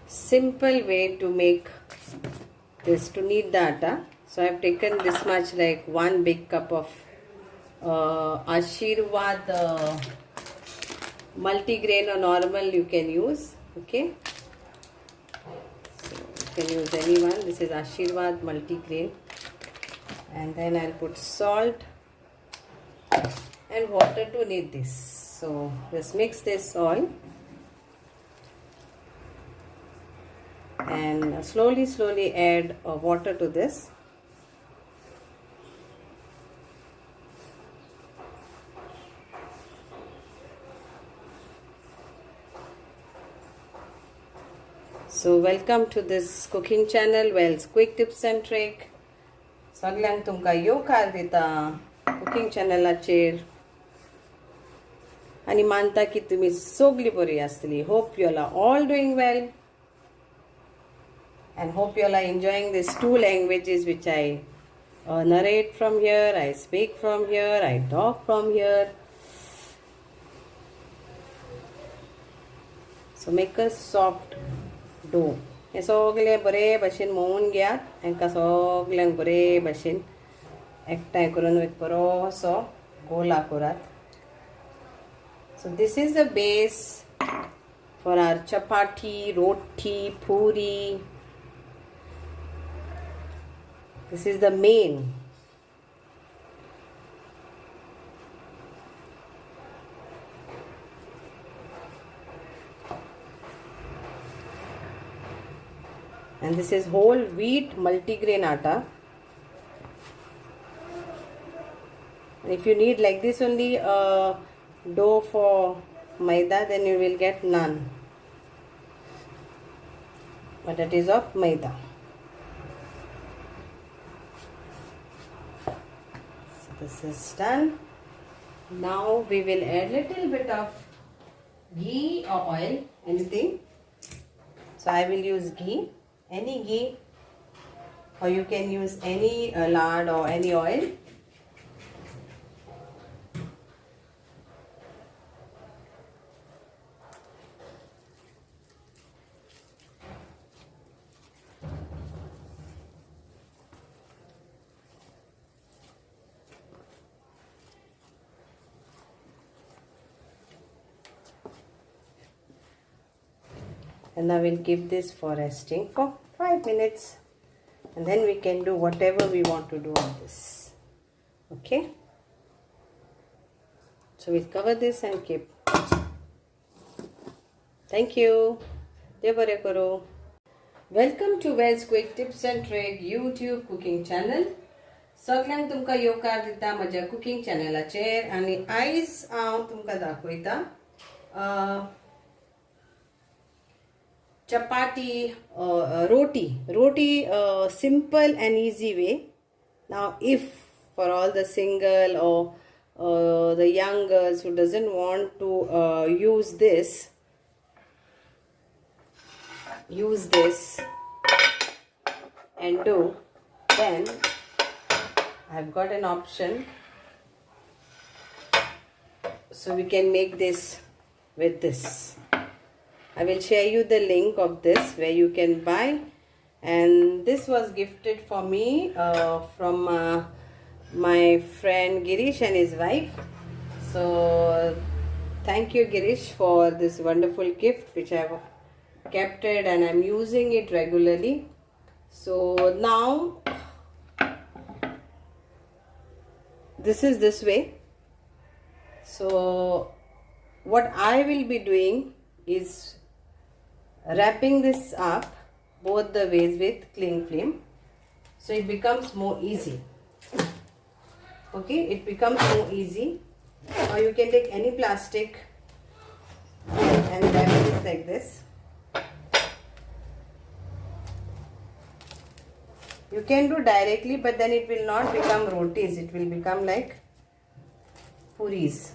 simple way to make this, to knead the atta. So I have taken this much, like 1 big cup of Ashirwad multigrain or normal you can use. Okay, so you can use any one. This is Ashirwad multigrain. And then I'll put salt and water to knead this. So just mix this all and slowly add water to this. So welcome to this cooking channel, Wells Quick Tips and Trick. सगळ्यांक तुमकां येवकार दिता cooking चॅनलाचेर आनी मानता की तुमी सगळीं बरी आसतली. Hope you are all doing well and hope you all are enjoying these 2 languages which I narrate from here, I speak from here, I talk from here. So make a soft dough. हे सगळे बरे भशेन मळून घेयात. हांकां सगळ्यांक बरे भशेन एकठांय करून एक बरोसो गोला करात. So this is the base for our chapati, roti, puri. This is the main. And this is whole wheat multigrain atta. And if you need like this only dough for maida, then you will get naan. But that is of maida. This is done. Now we will add little bit of ghee or oil, anything. So I will use ghee, any ghee, or you can use any lard or any oil. And I will keep this for resting for 5 minutes, and then we can do whatever we want to do on this. Okay, so we'll cover this and keep. Thank you. Devare karo. Welcome to Wells Quick Tips and Trick YouTube cooking channel. सगळ्यांक तुमकां येवकार दिता म्हज्या cooking चॅनलाचेर. आनी आयज हांव तुमकां दाखयता chapati, roti, simple and easy way. Now if for all the single or the young girls who doesn't want to use this and do, then I've got an option. So we can make this with this. I will share you the link of this where you can buy, and this was gifted for me from my friend Girish and his wife. So thank you Girish for this wonderful gift which I have kept it and I'm using it regularly. So now this is this way. So what I will be doing is wrapping this up both the ways with cling film, so it becomes more easy. Okay, it becomes more easy. Or you can take any plastic and wrap this like this. You can do directly, but then it will not become rotis, it will become like puris,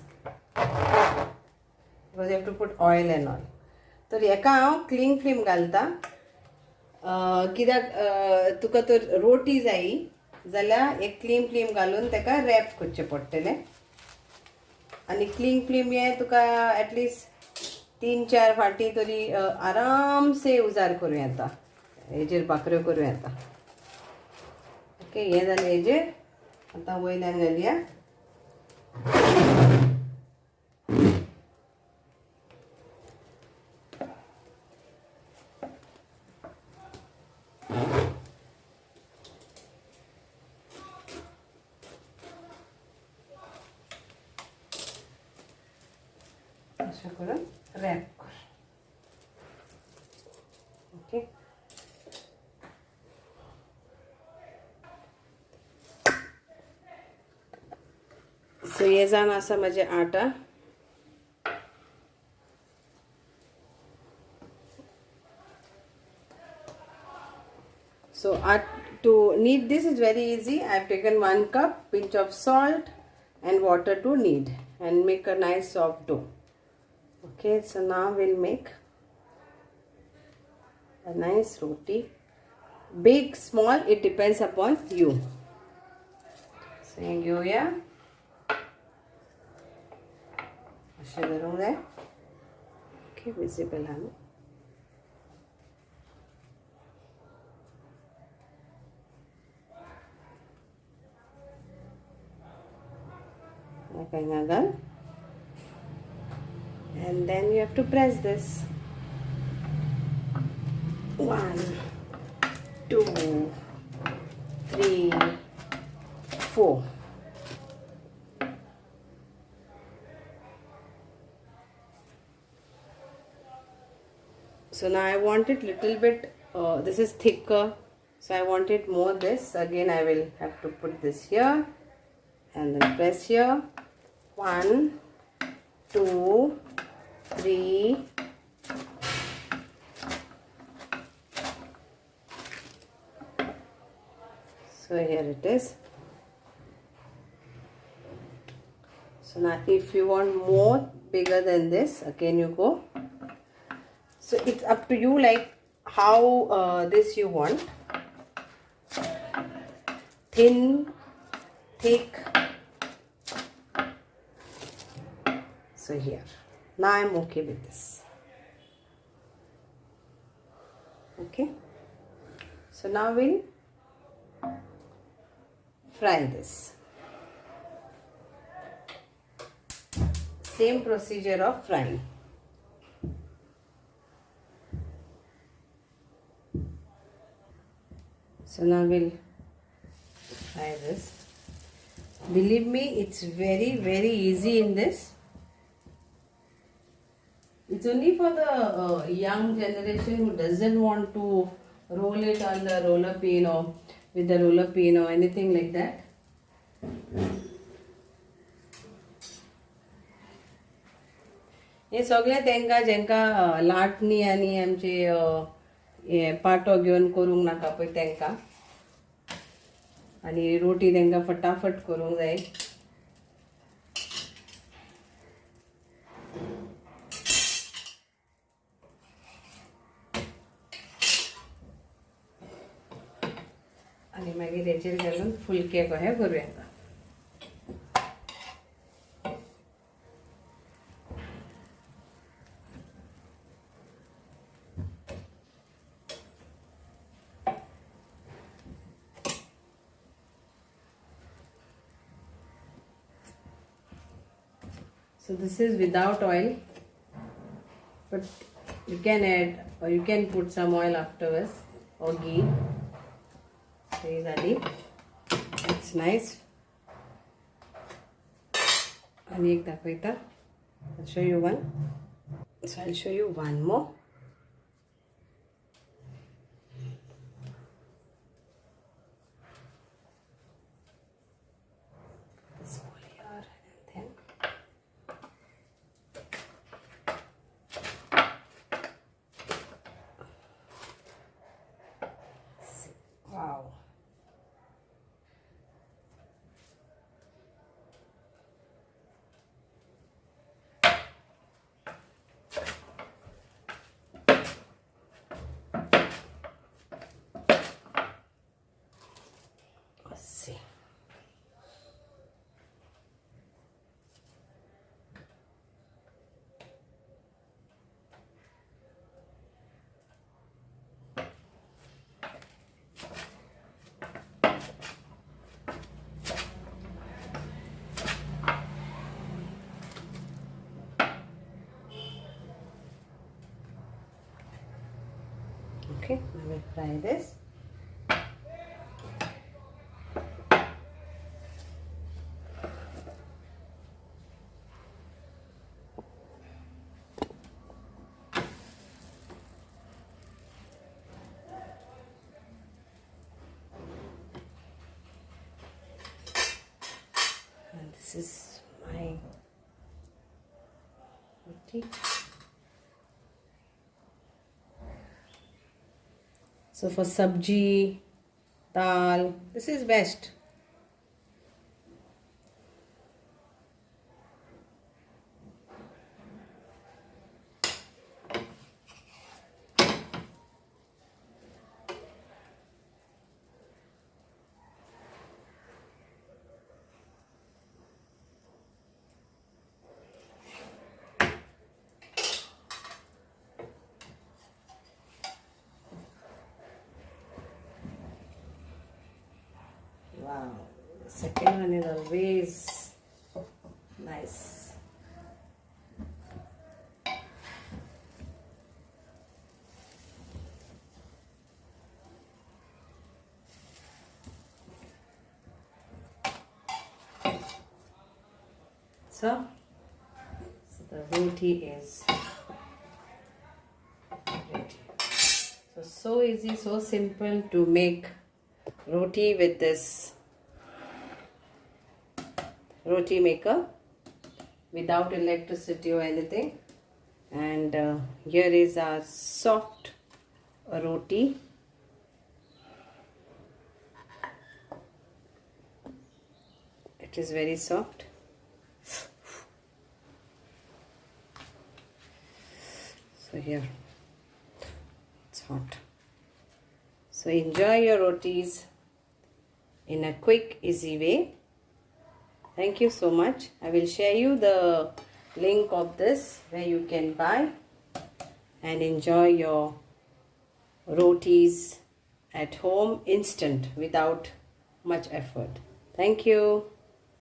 because you have to put oil and all. तर हेका हांव cling film घालता. कित्याक तुका तर रोटी जायी जाल्यार एक क्लिंग फिल्म घालून ताका रॅप करचें पडटलें. आनी क्लिंग फिल्म हें तुका एटलिस्ट 3-4 फाटी तरी आराम से उजार करूया आता हेजेर भाकऱ्यो करूया आता ओके हे जालें हेजेर आता वयल्यान घालया अशें करून रॅप कर ओके सो हे जावन आसा म्हजें आटा so to knead this is very easy. I have taken 1 cup, pinch of salt and water to knead and make a nice soft dough. Okay, so now we'll make a nice roti. Big, small, it depends upon you. So घेऊया असे करून जाय okay visible हा and then you have to press this 1 2 3 4 so now I want it little bit this is thicker so I want it more this again I will have to put this here and then press here 1 2 3 so here it is so now if you want more bigger than this again you go so it's up to you like how this you want thin thick so here now I'm okay with this okay so now we'll fry this same procedure of frying so now we'll fry this believe me it's very easy in this it's only for the young generation who doesn't want to roll it on the roller pin or with the roller pin or anything like that. हे सगळे तेंका जेंका लाटणी आणि आमचे पाटो घेवन करूंक नाका पळय तेंका आणि रोटी तेंका फटाफट करूंक जाय आणि मागीर हेचेर घालून फुलके कशे करूया So this is without oil, but you can add or you can put some oil afterwards or ghee. It's nice. And एक दाखवता. I'll show you one. So I'll show you one more. This one here and then. Wow. Let's see. Okay, I will fry this. And this is my roti. So for sabji, dal, this is best. Wow, the second one is always nice. So the roti is ready. So easy, so simple to make roti with this roti maker without electricity or anything. And here is our soft roti. It is very soft. So here it's hot. So enjoy your rotis in a quick, easy way. Thank you so much. I will share you the link of this where you can buy and enjoy your rotis at home instant without much effort. Thank you.